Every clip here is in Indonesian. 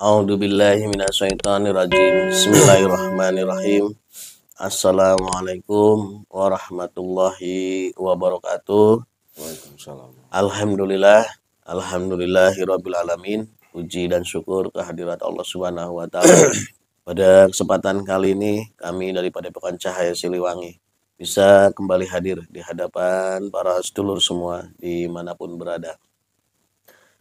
A'udzubillahi minasyaitonirrajim. Bismillahirrahmanirrahim. Assalamualaikum warahmatullahi wabarakatuh. Waalaikumsalam. Alhamdulillah, alhamdulillahirabbil alamin. Puji dan syukur kehadirat Allah Subhanahu wa taala. Pada kesempatan kali ini kami dari Padepokan Cahaya Siliwangi bisa kembali hadir di hadapan para sedulur semua dimanapun berada.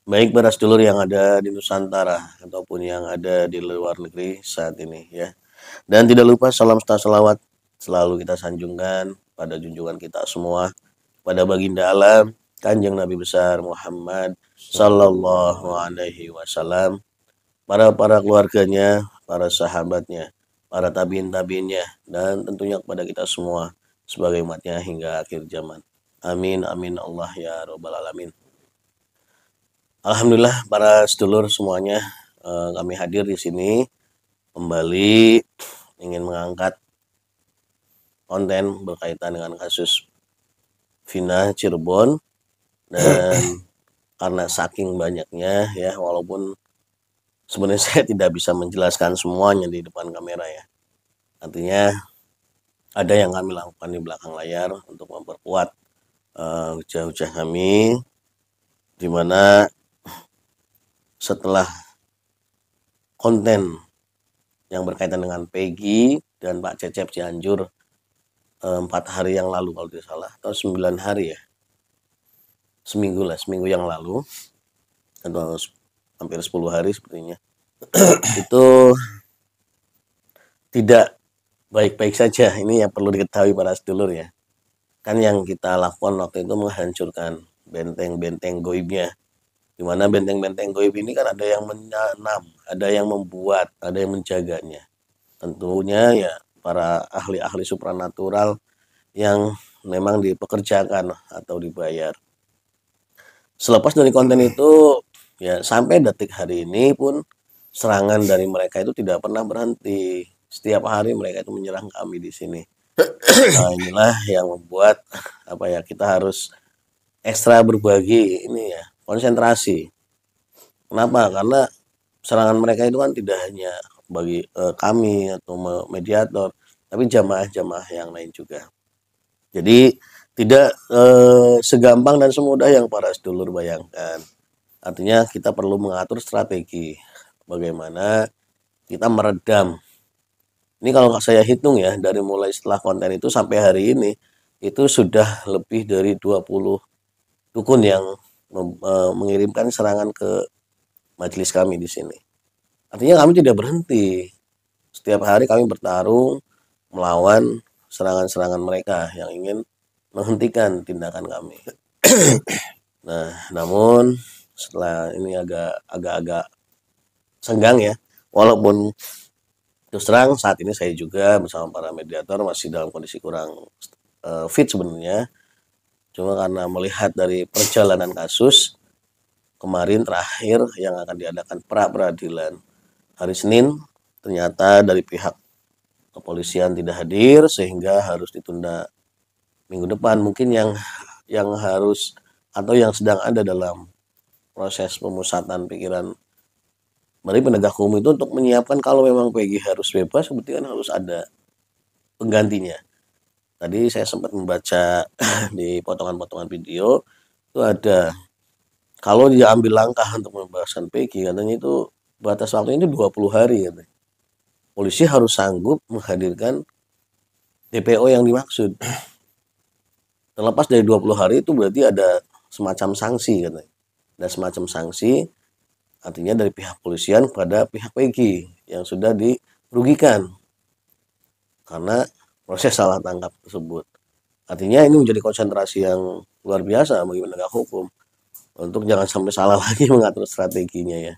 Baik para sedulur yang ada di Nusantara ataupun yang ada di luar negeri saat ini ya. Dan tidak lupa salam serta salawat selalu kita sanjungkan pada junjungan kita semua, pada baginda alam Kanjeng Nabi besar Muhammad sallallahu alaihi wasallam, para keluarganya, para sahabatnya, para tabiin-tabiinnya, dan tentunya kepada kita semua sebagai umatnya hingga akhir zaman. Amin amin Allah ya robbal alamin. Alhamdulillah para sedulur semuanya, kami hadir di sini kembali ingin mengangkat konten berkaitan dengan kasus Vina Cirebon, dan karena saking banyaknya ya, walaupun sebenarnya saya tidak bisa menjelaskan semuanya di depan kamera ya. Artinya ada yang kami lakukan di belakang layar untuk memperkuat hujah-hujah kami, di mana setelah konten yang berkaitan dengan Peggy dan Pak Cecep Cianjur 4 hari yang lalu kalau tidak salah, atau 9 hari ya, seminggu yang lalu, atau hampir 10 hari sepertinya, itu tidak baik-baik saja. Ini yang perlu diketahui para sedulur ya. Kan yang kita lakukan waktu itu menghancurkan benteng-benteng goibnya, di mana benteng-benteng goib ini kan ada yang menanam, ada yang membuat, ada yang menjaganya. Tentunya ya para ahli-ahli supranatural yang memang dipekerjakan atau dibayar. Selepas dari konten itu ya, sampai detik hari ini pun serangan dari mereka itu tidak pernah berhenti. Setiap hari mereka itu menyerang kami di sini. Nah, inilah yang membuat kita harus ekstra berbagi ini ya, konsentrasi. Kenapa? Karena serangan mereka itu kan tidak hanya bagi kami atau mediator, tapi jamaah-jamaah yang lain juga. Jadi tidak segampang dan semudah yang para sedulur bayangkan. Artinya kita perlu mengatur strategi bagaimana kita meredam. Ini kalau saya hitung ya, dari mulai setelah konten itu sampai hari ini itu sudah lebih dari 20 dukun yang mengirimkan serangan ke majelis kami di sini. Artinya kami tidak berhenti. Setiap hari kami bertarung melawan serangan-serangan mereka yang ingin menghentikan tindakan kami. Nah, namun setelah ini agak senggang ya, walaupun terus terang saat ini saya juga bersama para mediator masih dalam kondisi kurang fit sebenarnya. Cuma karena melihat dari perjalanan kasus kemarin terakhir yang akan diadakan pra peradilan hari Senin, ternyata dari pihak kepolisian tidak hadir sehingga harus ditunda minggu depan. Mungkin yang harus atau yang sedang ada dalam proses pemusatan pikiran dari penegak hukum itu untuk menyiapkan kalau memang Peggy harus bebas, berarti kan harus ada penggantinya. Tadi saya sempat membaca di potongan-potongan video itu ada, kalau dia ambil langkah untuk membebaskan Peggy, katanya itu batas waktunya itu 20 hari katanya. Polisi harus sanggup menghadirkan DPO yang dimaksud. Terlepas dari 20 hari itu berarti ada semacam sanksi katanya. Ada semacam sanksi, artinya dari pihak polisian kepada pihak Peggy yang sudah dirugikan karena proses salah tangkap tersebut. Artinya ini menjadi konsentrasi yang luar biasa bagi penegak hukum untuk jangan sampai salah lagi mengatur strateginya ya.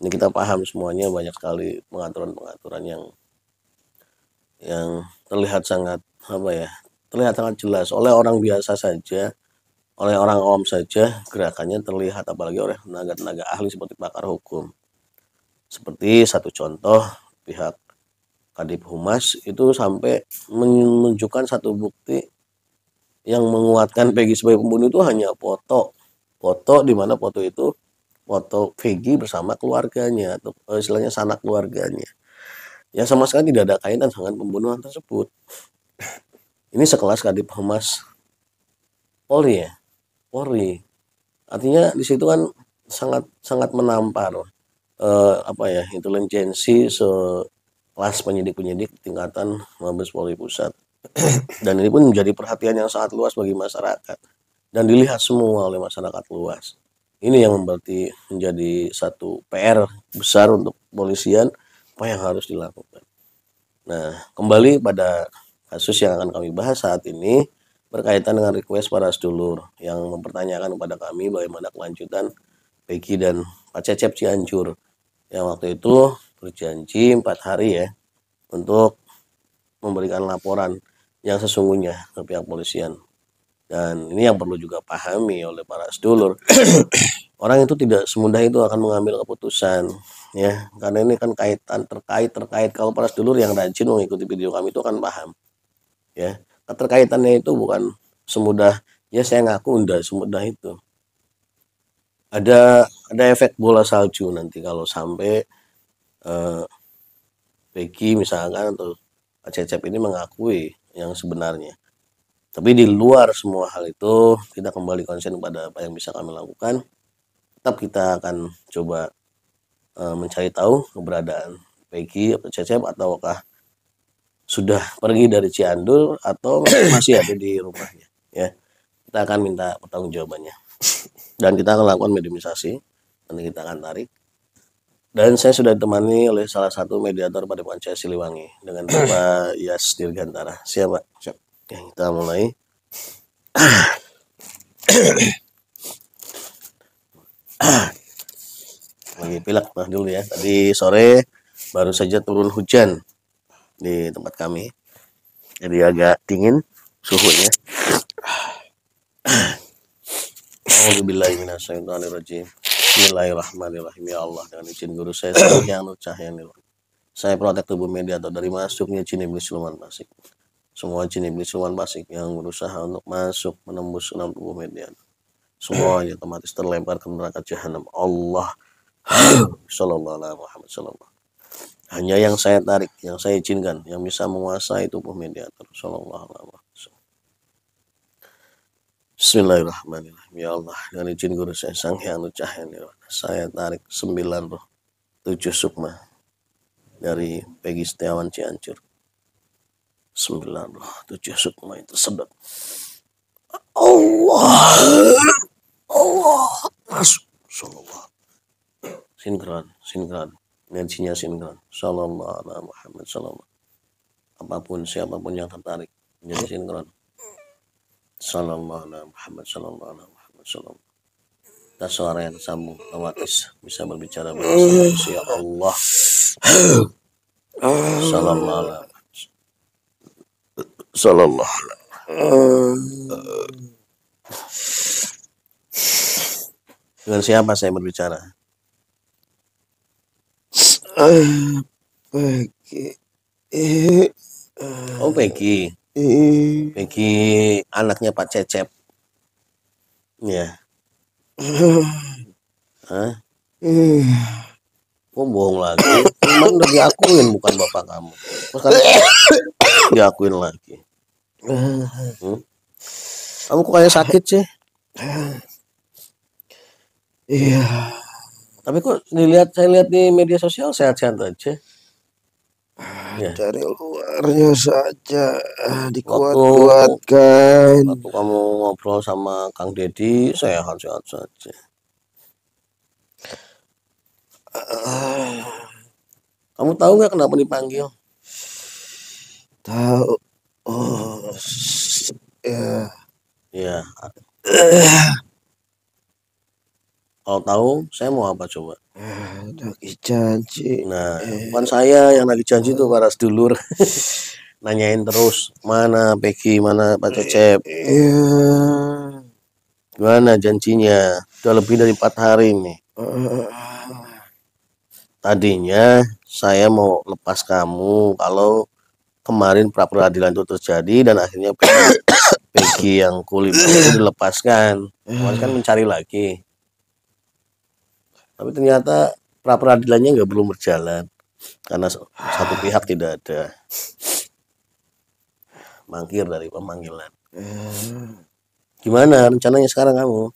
Ini kita paham semuanya, banyak sekali pengaturan-pengaturan yang terlihat sangat terlihat sangat jelas oleh orang biasa saja, oleh orang awam saja gerakannya terlihat, apalagi oleh tenaga-tenaga ahli seperti pakar hukum. Seperti satu contoh, pihak Kadif Humas itu sampai menunjukkan satu bukti yang menguatkan Peggy sebagai pembunuh itu hanya foto di mana foto itu foto Peggy bersama keluarganya atau istilahnya sanak keluarganya. Yang sama sekali tidak ada kaitan dengan pembunuhan tersebut. Ini sekelas Kadif Humas Polri ya, Polri. Artinya di situ kan sangat sangat menampar apa ya, intelijensi sekelas penyidik-penyidik tingkatan Mabes Polri Pusat. Dan ini pun menjadi perhatian yang sangat luas bagi masyarakat dan dilihat semua oleh masyarakat luas. Ini yang berarti menjadi satu PR besar untuk kepolisian, apa yang harus dilakukan. Nah, kembali pada kasus yang akan kami bahas saat ini berkaitan dengan request para sedulur yang mempertanyakan kepada kami bagaimana kelanjutan Peggy dan Pak Cecep Cianjur yang waktu itu berjanji 4 hari ya untuk memberikan laporan yang sesungguhnya ke pihak polisian. Dan ini yang perlu juga pahami oleh para sedulur. Orang itu tidak semudah itu akan mengambil keputusan ya, karena ini kan kaitan terkait kalau para sedulur yang rajin mengikuti video kami itu akan paham ya. Keterkaitannya itu bukan semudah ya saya ngaku, enggak semudah itu. Ada efek bola salju nanti kalau sampai Peggy misalkan atau Pak Cecep ini mengakui yang sebenarnya. Tapi di luar semua hal itu, kita kembali konsen pada apa yang bisa kami lakukan. Tetap kita akan coba mencari tahu keberadaan Peggy atau Cecep, ataukah sudah pergi dari Cianjur atau masih ada di rumahnya. Ya, kita akan minta pertanggungjawabannya. Dan kita akan lakukan mediasi. Nanti kita akan tarik. Dan saya sudah ditemani oleh salah satu mediator pada Pancasila Siliwangi dengan Bapak Yas Dirgantara. Siap, Pak? Siap. Oke, kita mulai. Lagi pilek nah dulu ya. Tadi sore baru saja turun hujan di tempat kami. Jadi agak dingin suhunya. Auzubillahiminasyaitonirrajim. Bismillahirrahmanirrahim. Ya Allah, dengan izin guru saya yang Cahyani, saya protek tubuh mediator dari masuknya jin iblis siluman fasik. Semua jin iblis siluman fasik yang berusaha untuk masuk menembus dalam tubuh mediator, semuanya otomatis terlempar ke neraka jahanam. Allah Sallallahu alaihi Muhammad sallallahu. Hanya yang saya tarik, yang saya izinkan, yang bisa menguasai tubuh mediator. Sallallahu alaihi wasallam. Bismillahirrahmanirrahim. Ya Allah, dengan izin guru saya Sang Hyang Cahyani, saya tarik 9 roh 7 sukma dari Peggy Setiawan Cianjur. 9 roh 7 sukma itu sedot. Allah masuk. Sallallahu. Sinkron energinya sinkron. Sallallahu alaihi Muhammad sallallahu. Apapun siapapun yang tertarik menjadi sinkron. Sallallahu alaihi Muhammad sallallahu alaihi Muhammad sallallahu. Kita suara yang sambung otomatis bisa berbicara bahasa manusia. Allah sallallahu alaihi sallallahu alaihi. Dengan siapa saya berbicara? Peggy. Oh, Peggy. Peggy anaknya Pak Cecep. Ya. Hah? Kok bohong lagi? Emang udah diakuin bukan bapak kamu. Terus kan diakuin lagi. Kamu kok kayak sakit sih? Iya. Tapi kok saya lihat di media sosial sehat-sehat aja. Ya. Dari luarnya saja dikuat-kuatkan. Waktu kamu ngobrol sama Kang Deddy sehat-sehat saja. Kamu tahu nggak kenapa dipanggil? Tahu. Oh, ya. Ya. Kalau tahu, saya mau apa coba? Lagi janji. Nah, bukan saya yang lagi janji tuh para sedulur. Nanyain terus, mana Peggy, mana Pak Cecep. Gimana janjinya? Udah lebih dari 4 hari nih. Tadinya saya mau lepas kamu kalau kemarin pra peradilan itu terjadi dan akhirnya Peggy yang kulit itu dilepaskan. Kemarin kan mencari lagi. Tapi ternyata pra peradilannya nggak belum berjalan karena satu pihak tidak ada mangkir dari pemanggilan. Gimana rencananya sekarang kamu?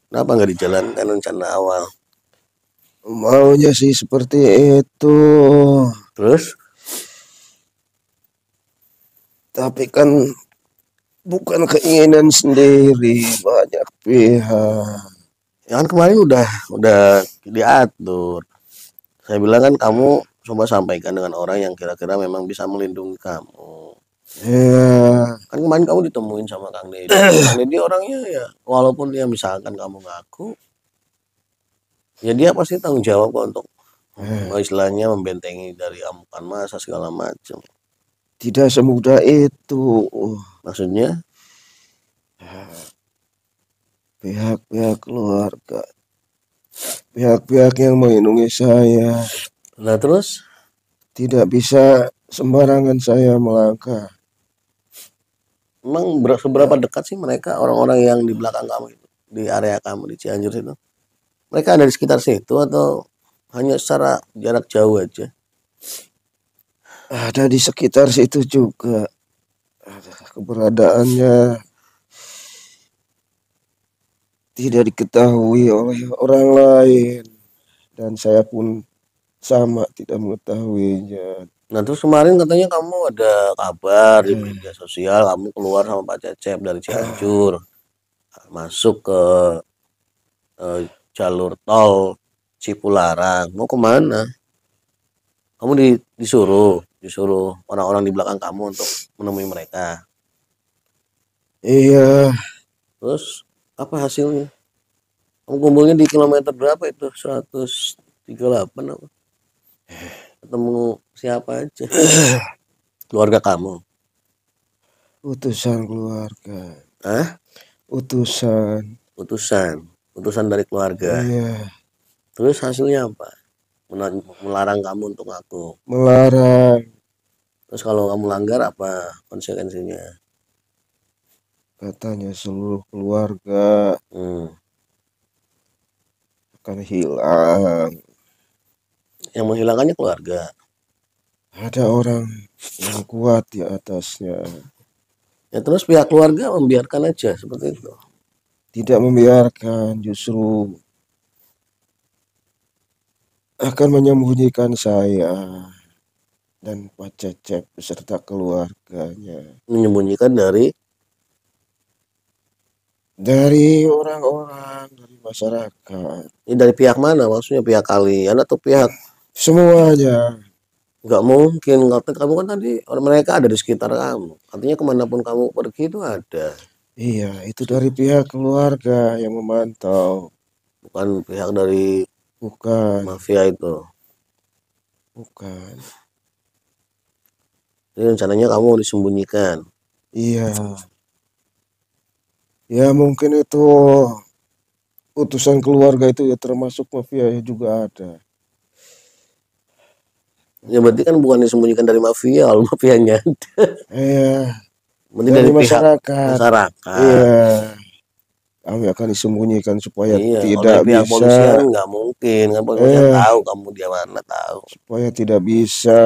Kenapa nggak dijalankan rencana awal? Maunya sih seperti itu. Terus Tapi kan bukan keinginan sendiri, banyak pihak. ya kan kemarin udah diatur. Saya bilang kan kamu coba sampaikan dengan orang yang kira-kira memang bisa melindungi kamu. Ya, Kan kemarin kamu ditemuin sama Kang Deddy. Kang Deddy orangnya ya walaupun dia misalkan kamu ngaku, ya dia pasti tanggung jawab kok untuk istilahnya membentengi dari amukan massa segala macam. tidak semudah itu. Maksudnya Pihak-pihak keluarga, pihak-pihak yang melindungi saya, nah terus tidak bisa sembarangan saya melangkah. emang seberapa dekat sih mereka orang-orang yang di belakang kamu itu di area kamu di Cianjur itu? Mereka ada di sekitar situ atau hanya secara jarak jauh aja? Ada di sekitar situ juga. Keberadaannya tidak diketahui oleh orang lain. Dan saya pun sama tidak mengetahuinya. Nah terus kemarin katanya kamu ada kabar di media sosial kamu keluar sama Pak Cecep dari Cianjur masuk ke jalur tol Cipularang. Mau kemana? Kamu disuruh orang-orang di belakang kamu untuk menemui mereka. Iya, Terus apa hasilnya? Kamu kumpulnya di kilometer berapa itu? 138 apa? Ketemu siapa aja? Keluarga kamu. utusan keluarga. Hah? Utusan. Utusan dari keluarga. Iya, Terus hasilnya apa? Melarang kamu untuk ngaku. melarang. Terus kalau kamu langgar apa konsekuensinya? Katanya seluruh keluarga akan hilang. Yang menghilangkannya keluarga. Ada orang yang kuat di atasnya. Ya terus pihak keluarga membiarkan aja seperti itu. Tidak membiarkan, justru akan menyembunyikan saya dan Pak Cecep beserta keluarganya Menyembunyikan dari orang-orang, dari masyarakat, ini dari pihak mana? Maksudnya pihak kalian atau pihak semuanya. nggak mungkin. Kamu kan tadi orang mereka ada di sekitar kamu. Artinya kemanapun kamu pergi itu ada. Iya, itu dari pihak keluarga yang memantau, Bukan pihak dari bukan, mafia itu. bukan. Jadi rencananya kamu disembunyikan. Iya, ya mungkin itu utusan keluarga itu ya termasuk mafia ya juga ada. Ya berarti kan bukan disembunyikan dari mafia, kalau mafianya. Iya, Berarti dari dari pihak masyarakat. masyarakat. Iya, kami akan disembunyikan supaya Iya, kalau tidak dari pihak polisian bisa, nggak mungkin. Kan polisian eh, tahu kamu dia mana tahu. supaya tidak bisa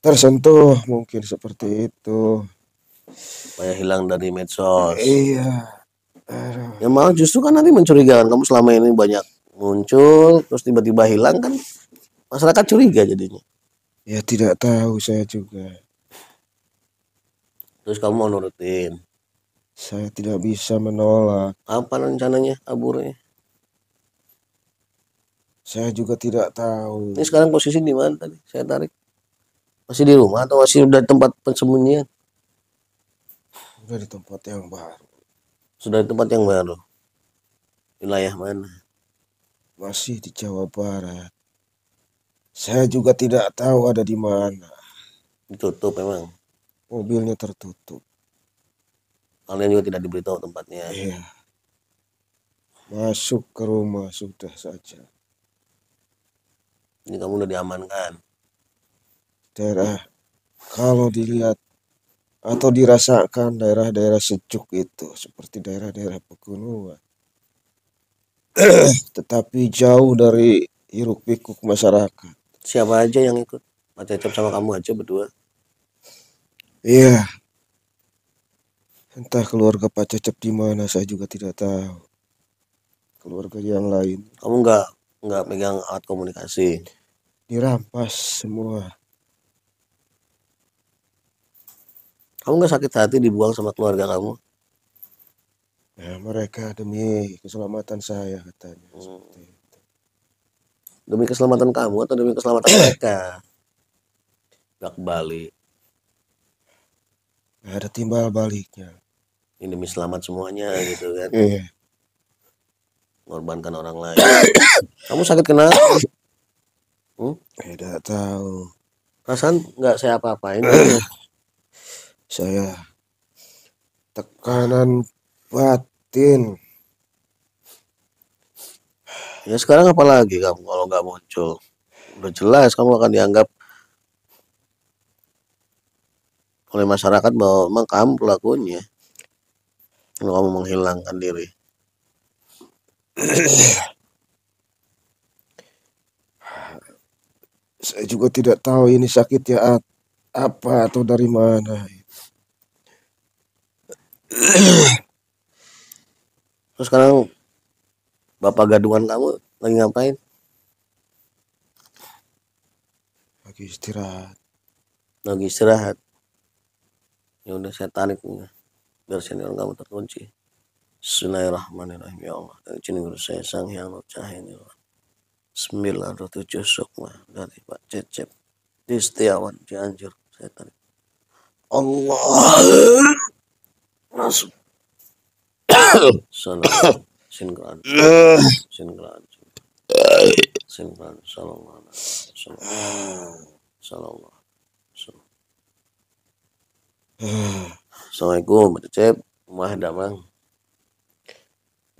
tersentuh, mungkin seperti itu. Supaya hilang dari medsos. Iya, aduh. Ya malah justru kan nanti mencurigakan kamu selama ini banyak muncul terus tiba-tiba hilang kan masyarakat curiga jadinya. Ya tidak tahu saya juga. Terus kamu mau nurutin. Saya tidak bisa menolak. Apa rencananya kaburnya? Saya juga tidak tahu. Ini sekarang posisi di mana tadi? Saya tarik. Masih di rumah atau masih udah tempat persembunyian? Sudah di tempat yang baru. Sudah di tempat yang baru. Wilayah mana? Masih di Jawa Barat. Saya juga tidak tahu ada di mana. Ditutup memang. Mobilnya tertutup. Kalian juga tidak diberitahu tempatnya. Iya. Masuk ke rumah sudah saja. Ini kamu udah diamankan. Daerah, kalau dilihat atau dirasakan daerah-daerah sejuk itu seperti daerah-daerah pegunungan. tetapi jauh dari hiruk pikuk masyarakat. Siapa aja yang ikut? Pak Cecep sama kamu aja berdua. Iya, entah keluarga Pak Cecep di mana saya juga tidak tahu. Keluarga yang lain Kamu nggak megang alat komunikasi. dirampas semua. Kamu nggak sakit hati dibuang sama keluarga kamu? Ya, mereka demi keselamatan saya katanya. Seperti itu. Demi keselamatan kamu atau demi keselamatan mereka? Gak balik. Nggak ada timbal baliknya. Ini demi selamat semuanya gitu kan. Iya. Mengorbankan orang lain. Kamu sakit kenapa? Tidak tahu. Perasaan nggak saya apa-apain. Saya tekanan batin. Ya sekarang apa lagi kamu kalau nggak muncul? Udah jelas kamu akan dianggap oleh masyarakat bahwa memang kamu pelakunya. Kalau kamu menghilangkan diri. Saya juga tidak tahu ini sakitnya apa atau dari mana. Terus sekarang bapak gadungan kamu lagi ngapain? Lagi istirahat. Lagi istirahat. Ya udah saya tarik nih. Biar senior kamu terkunci. Bismillahirrahmanirrahim. Ya Allah, dari sini guru saya sang yang nur cahaya ini. 97 sukma dari Pak Cecep di Setiawan Cianjur. Saya tarik. Allah masuk. Sana sinkron sinkron sinkron sallallahu alaihi wasallam. Assalamualaikum Pak Cecep. Mah damang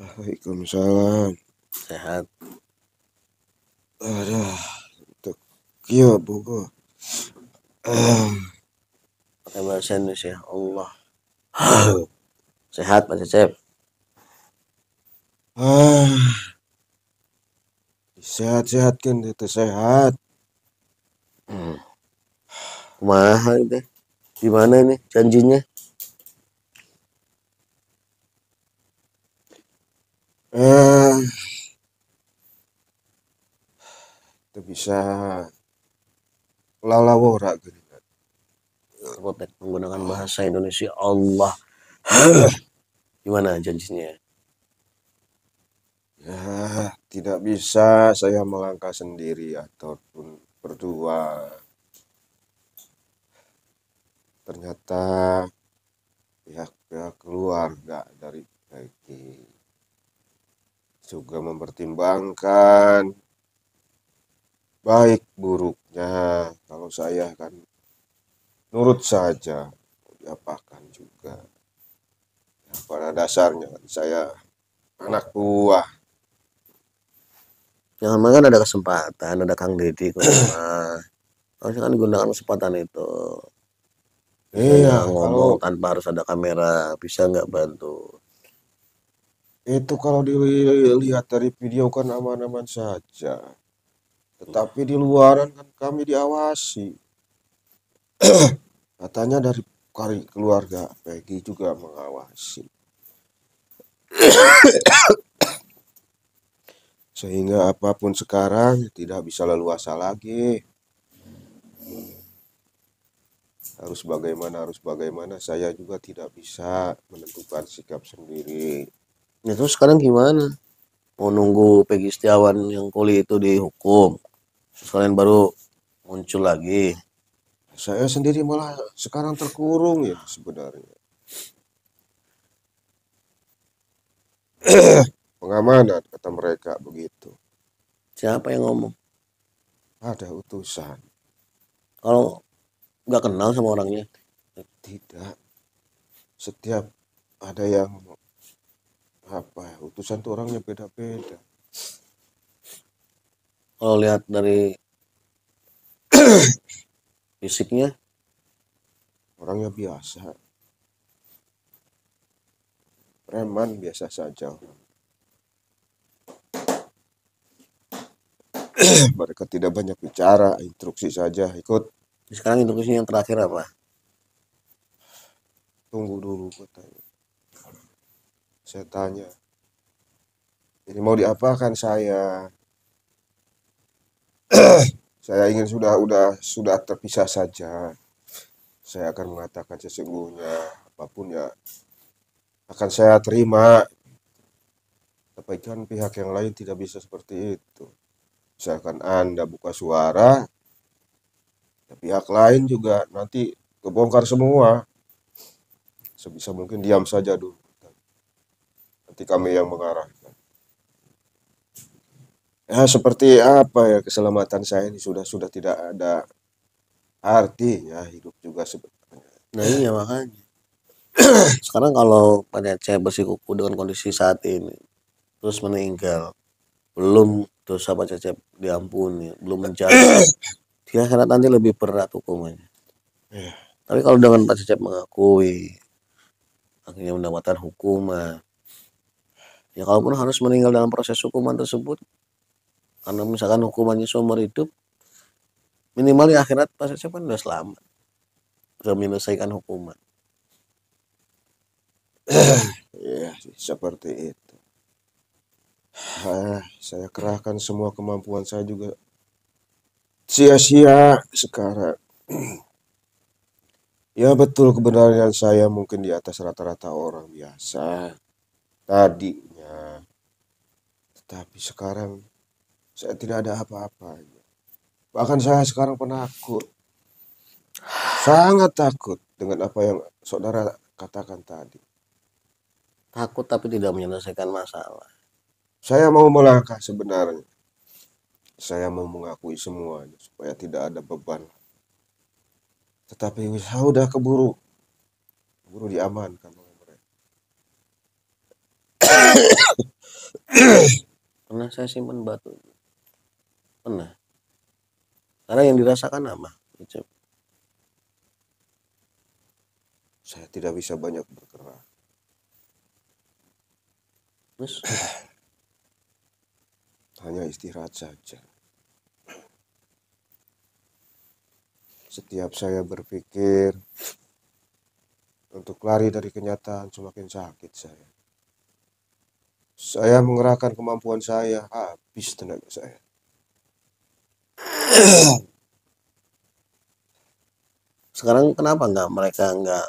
Waalaikumsalam. sehat. Ada Tokyo Bogor. Pakai bahasa Indonesia. Allah. Sehat Pak Cecep. Sehat-sehatkan itu sehat. Kumaha itu? Gimana ini janjinya? Itu bisa lalawora gitu. Protek menggunakan bahasa Indonesia. Allah. Gimana janjinya? Ya, tidak bisa saya melangkah sendiri ataupun berdua. Ternyata pihak-pihak keluarga dari Peggy juga mempertimbangkan baik buruknya. Kalau saya kan nurut saja, diapakan juga. Ya, pada dasarnya kan saya anak buah. Yang memang kan ada kesempatan, ada Kang Deddy ke rumah. Harusnya kan digunakan kesempatan itu. Iya, Misalnya kalau ngomong tanpa harus ada kamera, bisa nggak bantu? itu kalau dilihat dari video kan aman-aman saja. Tetapi di luaran kan kami diawasi. Katanya dari keluarga Peggy juga mengawasi. Sehingga apapun sekarang tidak bisa leluasa lagi. Harus bagaimana saya juga tidak bisa menentukan sikap sendiri. Ya terus sekarang gimana? Mau nunggu Peggy Setiawan yang kuli itu dihukum? Terus kalian baru muncul lagi. Saya sendiri malah sekarang terkurung ya sebenarnya. Pengamanan kata mereka begitu. Siapa yang ngomong? Ada utusan. Kalau nggak kenal sama orangnya. Tidak. Setiap ada yang utusan tuh orangnya beda-beda. Kalau lihat dari fisiknya, Orangnya biasa. Preman biasa saja. Mereka tidak banyak bicara, instruksi saja, ikut, Sekarang instruksi yang terakhir apa? tunggu dulu katanya. Saya tanya, ini mau diapakan saya? Saya ingin sudah terpisah saja. Saya akan mengatakan sesungguhnya apapun ya akan saya terima. Tapi kan pihak yang lain tidak bisa seperti itu. Misalkan Anda buka suara, ya pihak lain juga nanti kebongkar semua. Sebisa mungkin diam saja dulu. Nanti kami yang mengarahkan. Ya seperti apa ya, keselamatan saya ini sudah tidak ada artinya hidup juga sebenarnya. Nah iya makanya. Sekarang kalau Pak Cecep bersikuku dengan kondisi saat ini, terus meninggal, belum dosa Pak Cecep diampuni, belum menjaga, dia akhirat nanti lebih berat hukumannya. Ya, Tapi kalau dengan Pak Cecep mengakui, akhirnya mendapatkan hukuman, ya kalaupun harus meninggal dalam proses hukuman tersebut, karena misalkan hukumannya seumur hidup, minimal di akhirat Pak Cecep kan udah selamat, sudah menyelesaikan hukuman. ya seperti itu. Saya kerahkan semua kemampuan saya juga sia-sia sekarang. Ya betul, kebenaran saya mungkin di atas rata-rata orang biasa tadinya. Tetapi sekarang saya tidak ada apa-apanya. Bahkan saya sekarang penakut. Sangat takut dengan apa yang saudara katakan tadi. Takut tapi tidak menyelesaikan masalah. Saya mau melangkah sebenarnya. Saya mau mengakui semuanya supaya tidak ada beban. Tetapi sudah keburu diamankan oleh mereka. Pernah saya simpan batu, pernah. Karena yang dirasakan apa? Cecep? Saya tidak bisa banyak bergerak. Terus Hanya istirahat saja. Setiap saya berpikir untuk lari dari kenyataan, semakin sakit saya. Saya mengerahkan kemampuan saya, habis tenaga saya. sekarang kenapa mereka nggak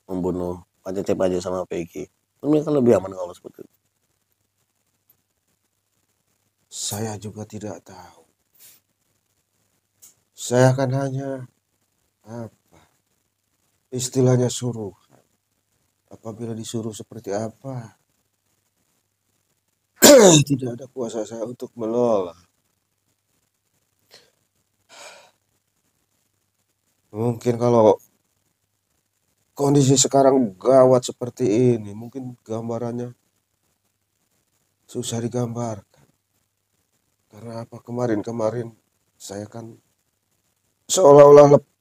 membunuh Pak Cecep aja sama Peggy? Kan mereka lebih aman kalau seperti itu. Saya juga tidak tahu. Saya kan hanya apa istilahnya suruh. Apabila disuruh seperti apa, tidak ada kuasa saya untuk menolak. Mungkin kalau kondisi sekarang gawat seperti ini, mungkin gambarannya susah digambarkan. Karena apa, kemarin-kemarin saya kan seolah-olah lepas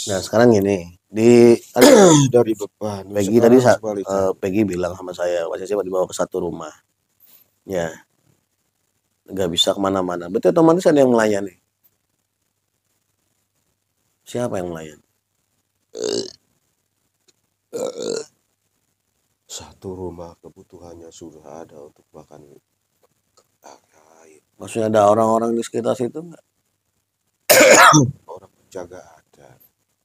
Nah sekarang gini, di kan dari beban. Peggy tadi Sekarang sebaliknya. Peggy bilang sama saya Pak Cecep dibawa ke satu rumah, ya nggak bisa kemana-mana. Berarti otomatis ada yang melayani. Siapa yang melayani? Satu rumah kebutuhannya sudah ada untuk makan air. Maksudnya ada orang-orang di sekitar situ nggak? Orang penjaga ada,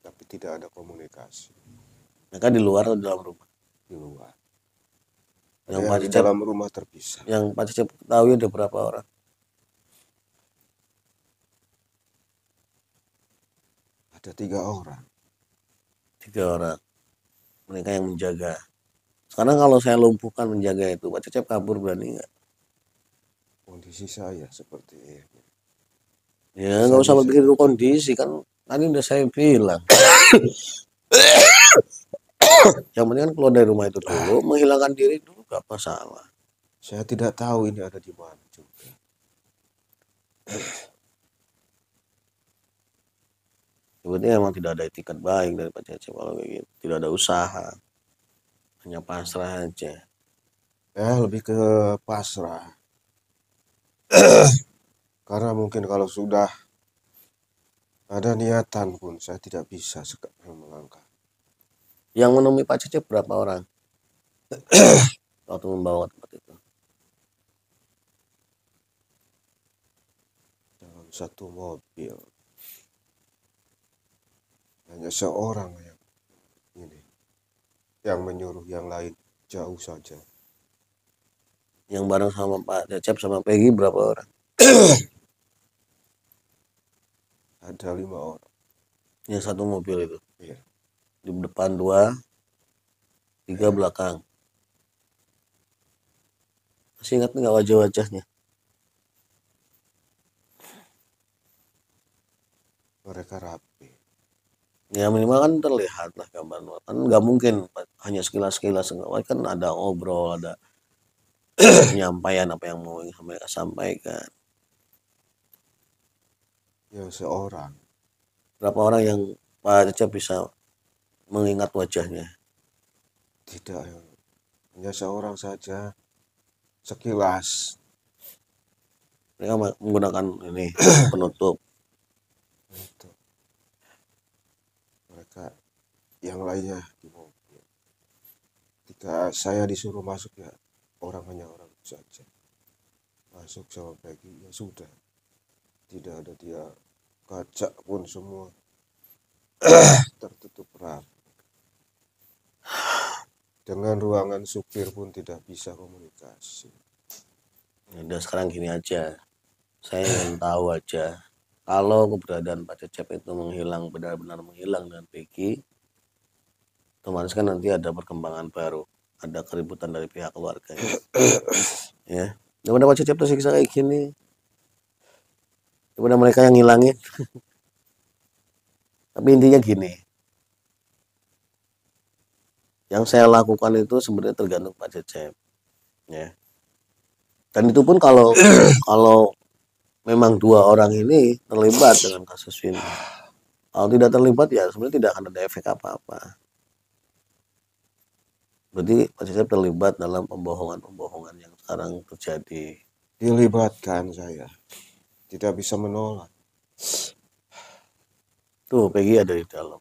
tapi tidak ada komunikasi Mereka di luar atau di dalam rumah? di luar. Yang Ada Pak yang di Cecep, dalam rumah terpisah. yang Pak Cecep ketahui ada berapa orang? Ada 3 orang. 3 orang. Mereka yang menjaga. Sekarang kalau saya lumpuhkan menjaga itu, Pak Cecep kabur berani nggak? Kondisi saya seperti ini. Ya nggak Saya usah bisa berpikir dulu berjalan. kondisi kan. Tadi udah saya bilang. Yang penting kan keluar dari rumah itu dulu, menghilangkan diri dulu gak masalah. Saya tidak tahu ini ada di mana juga. Sebetulnya emang tidak ada etikat baik dari Pak Cecep kalau kayak gitu. Tidak ada usaha, hanya pasrah aja. Ya lebih ke pasrah. Karena mungkin kalau sudah ada niatan pun saya tidak bisa melangkah. Yang menemui Pak Cecep berapa orang waktu membawa ke tempat itu? Dalam satu mobil hanya seorang yang menyuruh yang lain jauh saja. Yang bareng sama Pak Cecep sama Peggy berapa orang? Ada 5 orang. Yang satu mobil itu. Iya. Di depan 2, 3 belakang. Masih ingat nggak wajah-wajahnya? Mereka rapi. Ya minimal kan terlihat lah gambar. Kan nggak mungkin hanya sekilas-sekilas. Kan ada ngobrol, ada penyampaian apa yang mau mereka sampaikan. Yang seorang. Berapa orang yang Pak Cecep bisa mengingat wajahnya? Tidak, hanya seorang saja. Sekilas. Mereka menggunakan ini penutup. Itu. Mereka yang lainnya di mobil. Ketika saya disuruh masuk ya hanya orang saja. Masuk sama Peggy ya sudah. Tidak ada dia, kaca pun semua tertutup rapat. Dengan ruangan supir pun tidak bisa komunikasi. Udah sekarang gini aja. Saya ingin tahu aja. Kalau keberadaan Pak Cecep itu menghilang, benar-benar menghilang dengan Peggy, otomatis kan nanti ada perkembangan baru. Ada keributan dari pihak keluarga. Ya. Daripada Pak Cecep tersiksa kayak gini. Daripada mereka yang ngilangin. Tapi intinya gini. Yang saya lakukan itu sebenarnya tergantung Pak Cecep. Ya. Dan itu pun kalau memang 2 orang ini terlibat dengan kasus ini. Kalau tidak terlibat ya sebenarnya tidak akan ada efek apa-apa. Berarti Pak Cecep terlibat dalam pembohongan yang sekarang terjadi. Dilibatkan saya. Tidak bisa menolak. Tuh Peggy ada di dalam.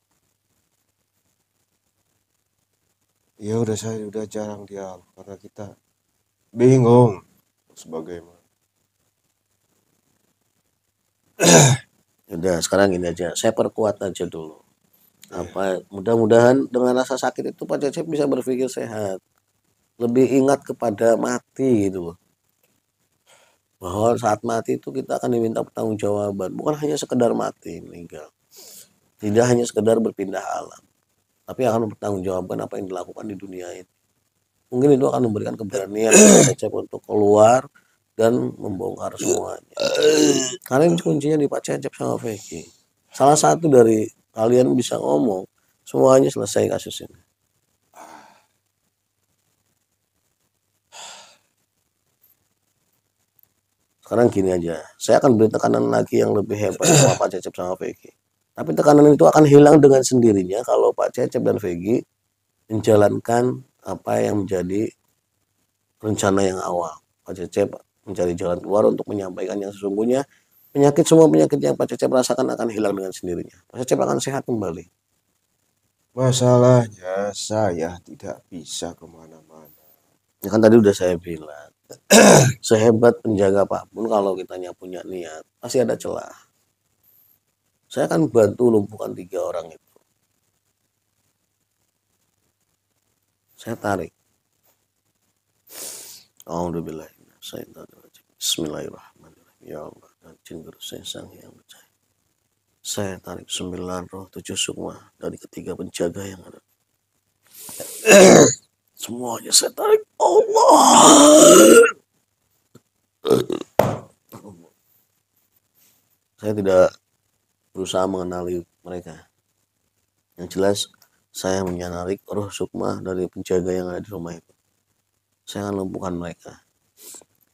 Ya udah saya udah jarang dialog karena kita bingung sebagaimana. Udah sekarang gini aja, saya perkuat aja dulu. Mudah-mudahan dengan rasa sakit itu Pak Cecep bisa berpikir sehat. Lebih ingat kepada mati gitu loh. Bahwa saat mati itu kita akan diminta pertanggungjawaban, bukan hanya sekedar mati meninggal. Tidak hanya sekedar berpindah alam, tapi akan mempertanggungjawabkan apa yang dilakukan di dunia ini. Mungkin itu akan memberikan keberanian Pak Cecep untuk keluar dan membongkar semuanya. Karena ini kuncinya di Pak Cecep sama Peggy. Salah satu dari kalian bisa ngomong, semuanya selesai kasus ini. Sekarang gini aja, saya akan beri tekanan lagi yang lebih hebat sama Pak Cecep sama Peggy. Tapi tekanan itu akan hilang dengan sendirinya kalau Pak Cecep dan Peggy menjalankan apa yang menjadi rencana yang awal. Pak Cecep mencari jalan keluar untuk menyampaikan yang sesungguhnya. Semua penyakit yang Pak Cecep rasakan akan hilang dengan sendirinya. Pak Cecep akan sehat kembali. Masalahnya saya tidak bisa kemana-mana. Ya kan tadi udah saya bilang. Sehebat penjaga apapun kalau kitanya punya niat, pasti ada celah. Saya akan bantu lumpuhkan 3 orang itu. Saya tarik. Alhamdulillah. Bismillahirrahmanirrahim. Ya Allah, dan jin saya sang yang percaya. Saya tarik 9 roh 7 sukma dari ketiga penjaga yang ada. Semuanya saya tarik. Allah. Saya tidak berusaha mengenali mereka. Yang jelas saya menarik roh sukma dari penjaga yang ada di rumah itu. Saya akan lumpuhkan mereka.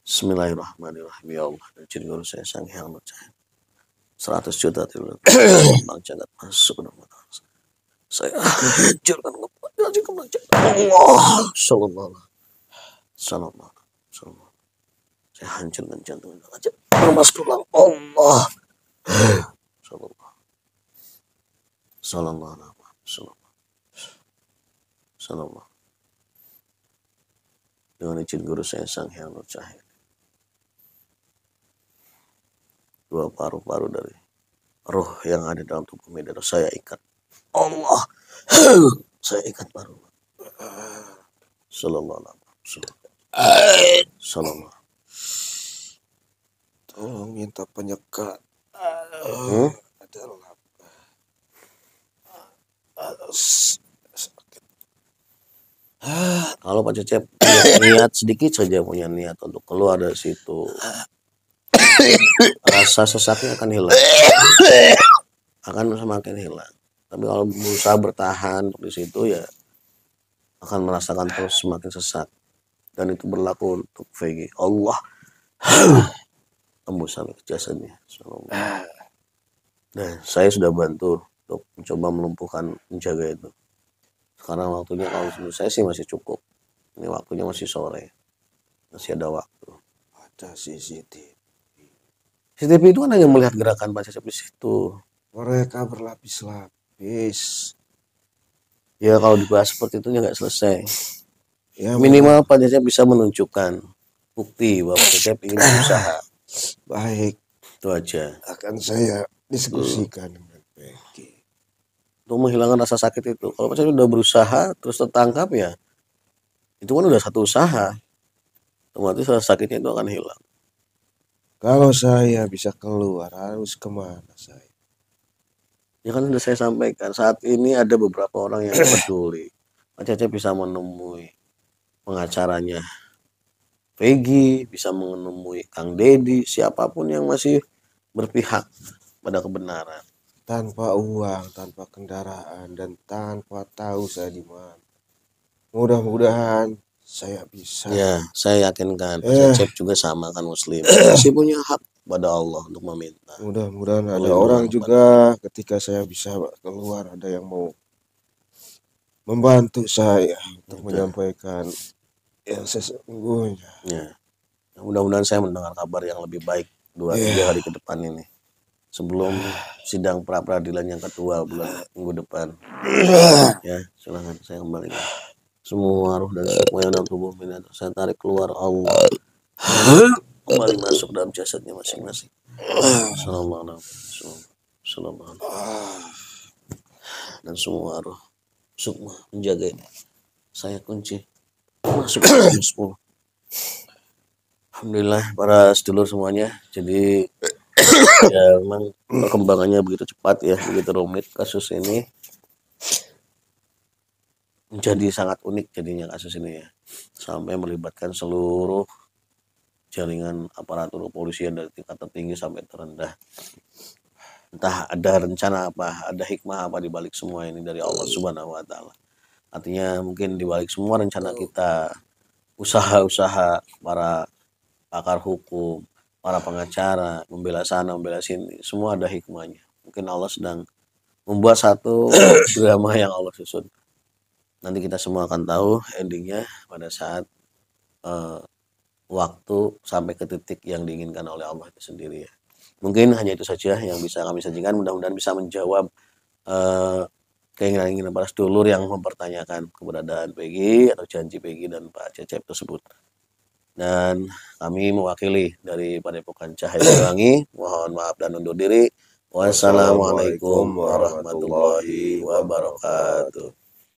Bismillahirrahmanirrahim. Ya Allah, dan jin guru saya sang yang percaya. 100 juta triliun bang jagat masuk ke dalam mata saya. Hancurkan kembali Allah. Sallallahu. Saya hancurkan jantung aja. Lepas tulang. Allah. Sallallahu. Sallallahu alaihi wasallam. Sallallahu. Dengan izin guru saya Sang Hyang Nur Cahaya. Dua paru-paru dari roh yang ada dalam tubuh Medero saya ikat. Allah. Saya ikat paru. Sallallahu alaihi wasallam. Sallallahu. Tolong minta penyekat. Adalah sakit. Kalau Pak Cecep punya niat sedikit saja, punya niat untuk keluar dari situ, rasa sesaknya akan hilang, akan semakin hilang. Tapi kalau berusaha bertahan di situ ya akan merasakan terus semakin sesak. Dan itu berlaku untuk VG. Allah tembus sampai ke jasadnya. Nah, saya sudah bantu untuk mencoba melumpuhkan penjaga itu. Sekarang waktunya kalau menurut saya sih masih cukup. Ini waktunya masih sore. Masih ada waktu. Ada CCTV. CCTV itu kan hanya melihat gerakan Pak Cecep di situ. Mereka berlapis-lapis. Ya kalau dibahas seperti itu ya nggak selesai. Ya, Minimal Pak Cecep bisa menunjukkan bukti bahwa Pak Cecep ingin berusaha. baik, Itu aja. akan saya diskusikan dengan Peggy. Untuk menghilangkan rasa sakit itu. Kalau Pak Cecep udah berusaha terus tertangkap ya, itu kan udah satu usaha. Otomatis rasa sakitnya itu akan hilang. Kalau saya bisa keluar, harus kemana saya? Ya kan sudah saya sampaikan, saat ini ada beberapa orang yang peduli. Pak Cecep bisa menemui pengacaranya Peggy, bisa menemui Kang Deddy, siapapun yang masih berpihak pada kebenaran. Tanpa uang, tanpa kendaraan, dan tanpa tahu saya di mana. Mudah-mudahan saya bisa. Ya, saya yakinkan Pak Cecep juga sama kan muslim. Masih punya hak pada Allah untuk meminta. Mudah-mudahan ada Perlindungan orang kepada juga ketika saya bisa keluar, ada yang mau membantu saya untuk menyampaikan yang sesungguhnya. Ya. Mudah-mudahan saya mendengar kabar yang lebih baik 2-3 hari ke depan ini. Sebelum sidang pra peradilan yang kedua minggu depan. Ya, silakan saya kembali. Semua roh dan semua yang dalam tubuh ini saya tarik keluar Allah. Kembali masuk dalam jasadnya masing-masing. Assalamualaikum. Dan semua roh sukma menjaga saya kunci masuk ke 10. Alhamdulillah para sedulur semuanya. Jadi ya memang perkembangannya begitu cepat ya, begitu rumit kasus ini. Menjadi sangat unik jadinya kasus ini ya. Sampai melibatkan seluruh jaringan aparatur kepolisian dari tingkat tertinggi sampai terendah. Entah ada rencana apa, ada hikmah apa di balik semua ini dari Allah Subhanahu wa taala. Artinya mungkin di balik semua rencana kita, usaha-usaha para pakar hukum, para pengacara, membela sana, membela sini, semua ada hikmahnya. Mungkin Allah sedang membuat satu drama yang Allah susun. Nanti kita semua akan tahu endingnya pada saat waktu sampai ke titik yang diinginkan oleh Allah itu sendiri ya. Mungkin hanya itu saja yang bisa kami sajikan. Mudah-mudahan bisa menjawab keinginan-keinginan para sedulur yang mempertanyakan keberadaan Peggy atau janji Peggy dan Pak Cecep tersebut. Dan kami mewakili dari Padepokan Cahaya Siliwangi mohon maaf dan undur diri. Wassalamualaikum warahmatullahi wabarakatuh.